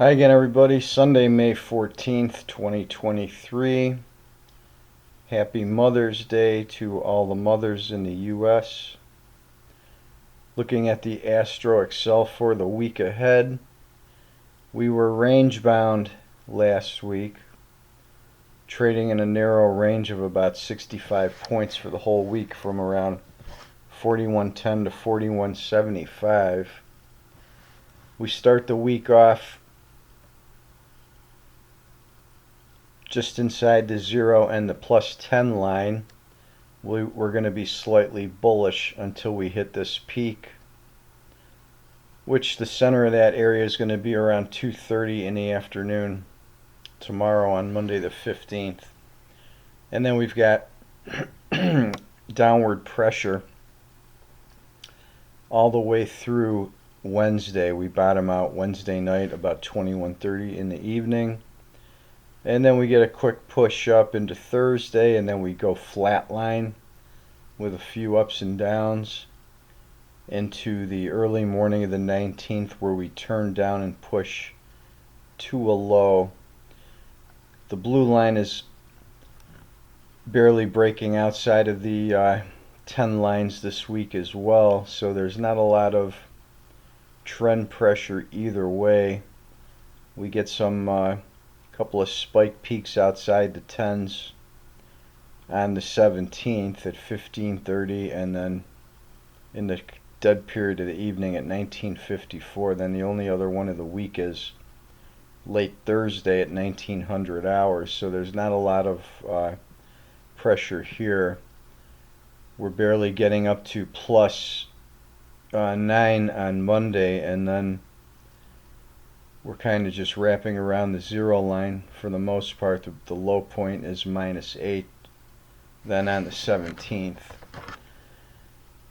Hi again, everybody. Sunday, May 14th, 2023. Happy Mother's Day to all the mothers in the U.S. Looking at the Astro Excel for the week ahead. We were range bound last week, trading in a narrow range of about 65 points for the whole week from around 41.10 to 41.75. We start the week off just inside the 0 and the plus 10 line. We're going to be slightly bullish until we hit this peak, which the center of that area is going to be around 2:30 in the afternoon tomorrow on Monday the 15th. And then we've got downward pressure all the way through Wednesday. We bottom out Wednesday night about 21:30 in the evening. And then we get a quick push up into Thursday, and then we go flatline with a few ups and downs into the early morning of the 19th, where we turn down and push to a low. The blue line is barely breaking outside of the 10 lines this week as well, so there's not a lot of trend pressure either way. We get some couple of spike peaks outside the 10s on the 17th at 15:30, and then in the dead period of the evening at 19:54. Then the only other one of the week is late Thursday at 1900 hours, so there's not a lot of pressure here. We're barely getting up to plus 9 on Monday, and then we're kind of just wrapping around the 0 line for the most part. The low point is -8 then on the 17th.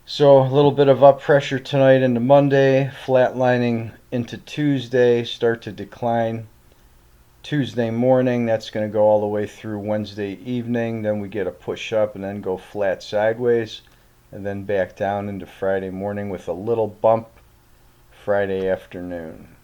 So a little bit of up pressure tonight into Monday, flatlining into Tuesday, start to decline Tuesday morning. That's going to go all the way through Wednesday evening. Then we get a push up and then go flat sideways, and then back down into Friday morning with a little bump Friday afternoon.